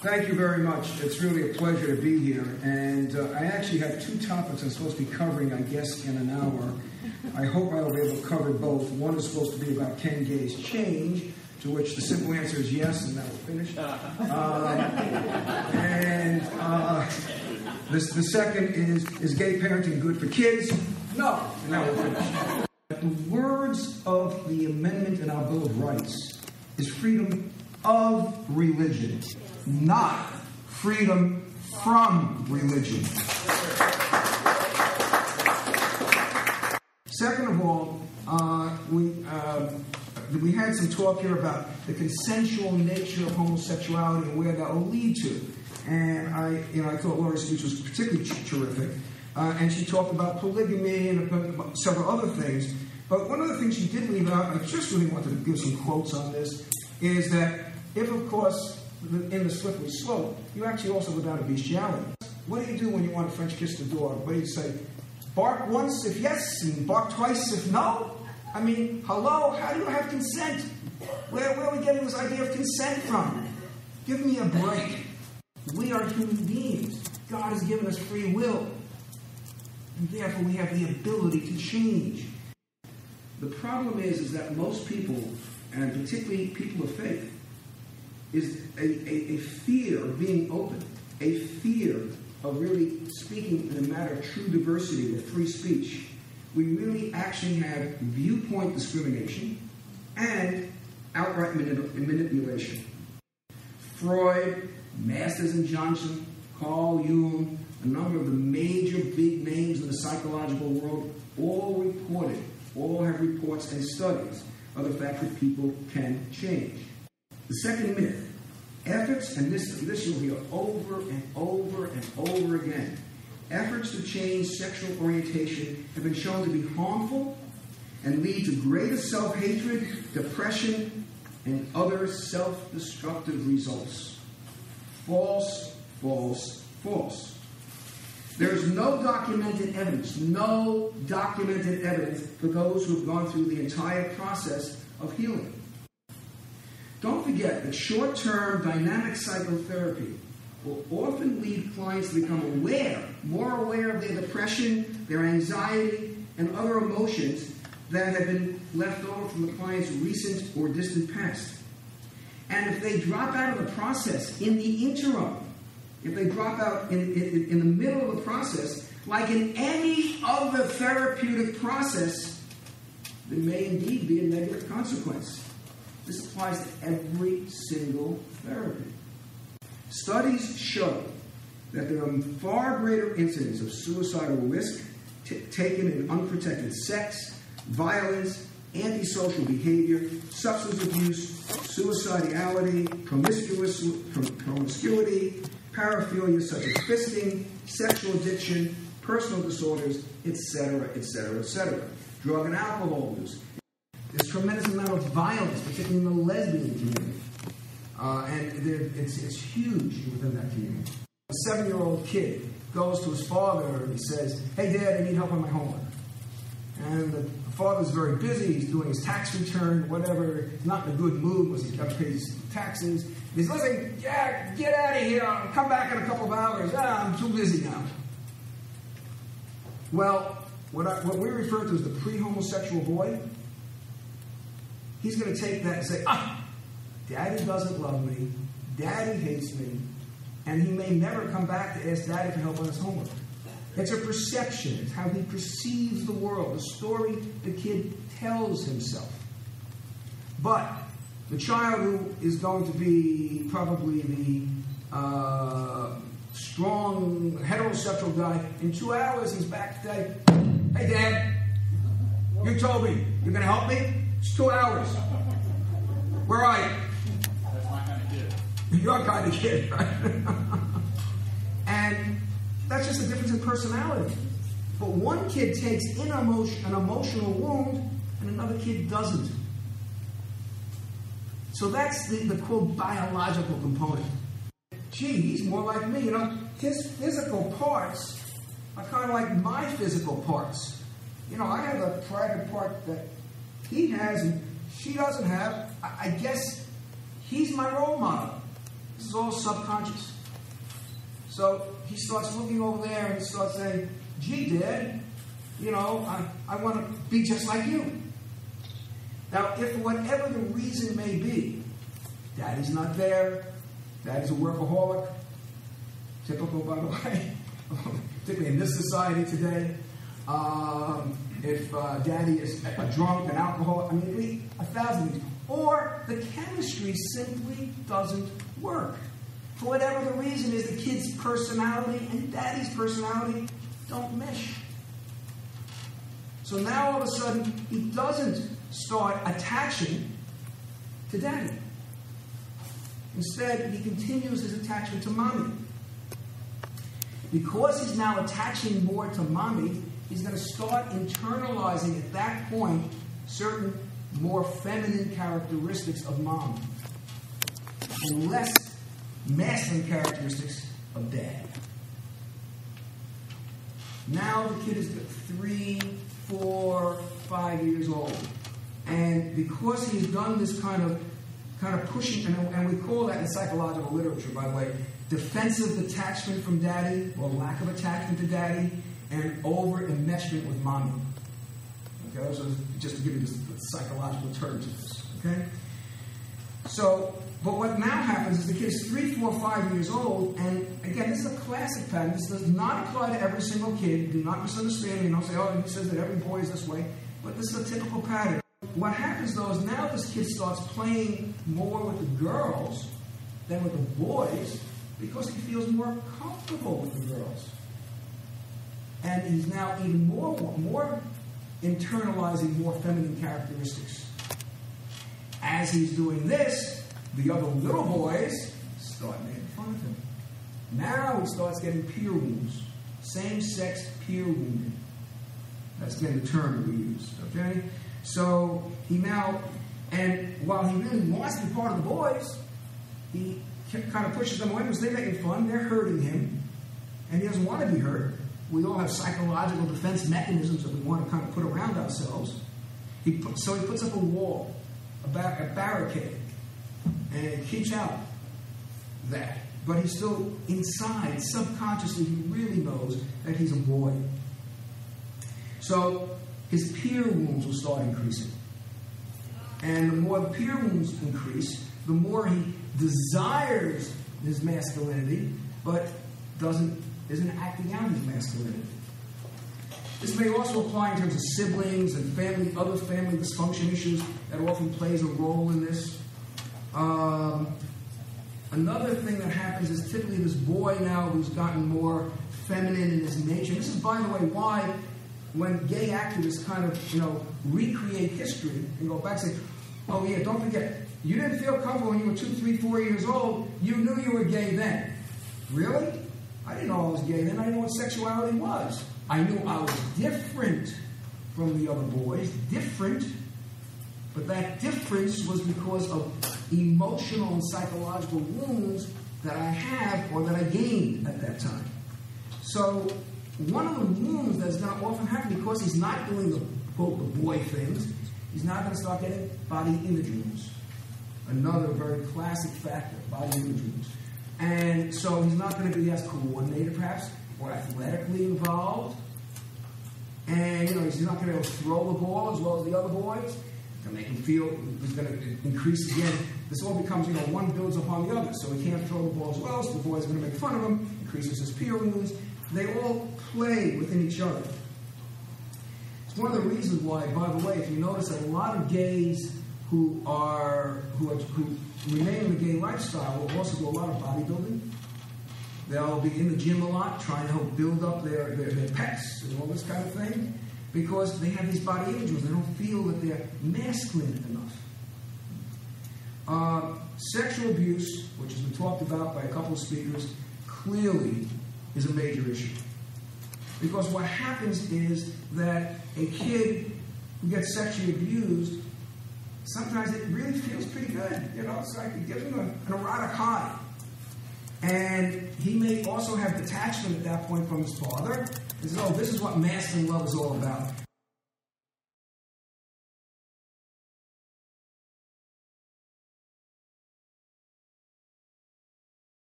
Thank you very much. It's really a pleasure to be here. And I actually have two topics I'm supposed to be covering, I guess, in an hour. I hope I'll be able to cover both. One is supposed to be about Ken Gay's change, to which the simple answer is yes, and now we're finished. The second is gay parenting good for kids? No, and now we're finished. The words of the amendment in our Bill of Rights is freedom of religion, not freedom from religion. Second of all, we had some talk here about the consensual nature of homosexuality and where that will lead to. And I thought Laura's speech was particularly terrific. And she talked about polygamy and about several other things. But one of the things she did leave out, and I just really wanted to give some quotes on this, is that if, of course, in the slippery slope, you actually also go down to bestiality. What do you do when you want to French kiss the dog? What do you say? Bark once if yes, and bark twice if no? I mean, hello? How do you have consent? Where are we getting this idea of consent from? Give me a break. We are human beings. God has given us free will. And therefore, we have the ability to change. The problem is that most people, and particularly people of faith, is a fear of being open, a fear of really speaking in a matter of true diversity or free speech. We really actually have viewpoint discrimination and outright manipulation. Freud, Masters and Johnson, Carl Jung, a number of the major big names in the psychological world all have reports and studies of the fact that people can change. The second myth, efforts, and this you'll hear over and over and over again, efforts to change sexual orientation have been shown to be harmful and lead to greater self-hatred, depression, and other self-destructive results. False, false, false. There is no documented evidence for those who have gone through the entire process of healing. Don't forget that short-term dynamic psychotherapy will often lead clients to become more aware of their depression, their anxiety, and other emotions that have been left over from the client's recent or distant past. And if they drop out of the process in the interim, if they drop out in the middle of the process, like in any other therapeutic process, there may indeed be a negative consequence. This applies to every single therapy. Studies show that there are far greater incidents of suicidal risk taken in unprotected sex, violence, antisocial behavior, substance abuse, suicidality, promiscuity, paraphilia such as fisting, sexual addiction, personal disorders, etc., etc., etc. Drug and alcohol use. There's tremendous amount of violence, particularly in the lesbian community. And it's huge within that community. A 7-year-old kid goes to his father and he says, "Hey, Dad, I need help on my homework." And the father's very busy. He's doing his tax return, whatever. He's not in a good mood because he's got to pay his taxes. He's listening, "Yeah, get out of here. I'll come back in a couple of hours. I'm too busy now." Well, what we refer to as the pre-homosexual boy, he's going to take that and say, Daddy doesn't love me, Daddy hates me, and he may never come back to ask Daddy for help on his homework. It's a perception. It's how he perceives the world, the story the kid tells himself. But the child who is going to be probably the strong heterosexual guy, in 2 hours he's back to say, "Hey, Dad, you told me you're going to help me? It's 2 hours. Where are you?" That's my kind of kid. Your kind of kid, right? And that's just a difference in personality. But one kid takes in an emotional wound, and another kid doesn't. So that's the quote biological component. Gee, he's more like me. His physical parts are kind of like my physical parts. I have a private part that he has and she doesn't have. I guess he's my role model. This is all subconscious. So he starts looking over there and starts saying, gee, Dad, I want to be just like you. Now, if for whatever the reason may be, Daddy's not there, Daddy's a workaholic, typical, by the way, particularly in this society today. If Daddy is a drunk, an alcoholic, 1,000 things. Or the chemistry simply doesn't work. For whatever the reason is, the kid's personality and Daddy's personality don't mesh. So now all of a sudden, he doesn't start attaching to Daddy. Instead, he continues his attachment to Mommy. Because he's now attaching more to Mommy, he's going to start internalizing at that point certain more feminine characteristics of Mom and less masculine characteristics of Dad. Now the kid is 3, 4, 5 years old. And because he's done this kind of pushing, and we call that in psychological literature, by the way, defensive detachment from Daddy, or lack of attachment to Daddy, and over-enmeshment with Mommy. Okay, so just to give you the psychological terms of this. Okay? So, but what now happens is the kid is 3, 4, 5 years old, and again, this is a classic pattern. This does not apply to every single kid. Do not misunderstand me. Don't say, oh, he says that every boy is this way. But this is a typical pattern. What happens, though, is now this kid starts playing more with the girls than with the boys because he feels more comfortable with the girls. And he's now even more internalizing more feminine characteristics. As he's doing this, the other little boys start making fun of him. Now he starts getting peer wounds. Same-sex peer wounding. That's again the term that we use. Okay? So he now, and while he really wants to be part of the boys, he kind of pushes them away because they're making fun, they're hurting him, and he doesn't want to be hurt. We all have psychological defense mechanisms that we want to kind of put around ourselves. So he puts up a wall, a barricade, and it keeps out that. But he's still inside, subconsciously, he really knows that he's a boy. So his peer wounds will start increasing. And the more the peer wounds increase, the more he desires his masculinity, but isn't acting out his masculinity. This may also apply in terms of siblings and other family dysfunction issues that often plays a role in this. Another thing that happens is typically this boy now who's gotten more feminine in his nature. This is, by the way, why when gay activists kind of, recreate history and go back and say, oh yeah, don't forget, you didn't feel comfortable when you were 2, 3, 4 years old. You knew you were gay then. Really? I didn't know I was gay then. I didn't know what sexuality was. I knew I was different from the other boys. Different. But that difference was because of emotional and psychological wounds that I have or that I gained at that time. So one of the wounds that's going to often happen because he's not doing the, quote, the boy things, he's not going to start getting body image wounds. Another very classic factor, body image wounds. And so he's not going to be as coordinated, perhaps, or athletically involved. And, he's not going to be able to throw the ball as well as the other boys. To make him feel he's going to increase again. This all becomes, one builds upon the other. So he can't throw the ball as well, so the boys are going to make fun of him, increases his peer wounds. They all play within each other. It's one of the reasons why, by the way, if you notice that a lot of gays who remain in the gay lifestyle will also do a lot of bodybuilding. They'll be in the gym a lot, trying to help build up their pecs and all this kind of thing, because they have these body image wounds. They don't feel that they're masculine enough. Sexual abuse, which has been talked about by a couple of speakers, clearly is a major issue. Because what happens is that a kid who gets sexually abused, sometimes it really feels pretty good. It's like it gives him an erotic high. And he may also have detachment at that point from his father. And says, oh, this is what masculine love is all about.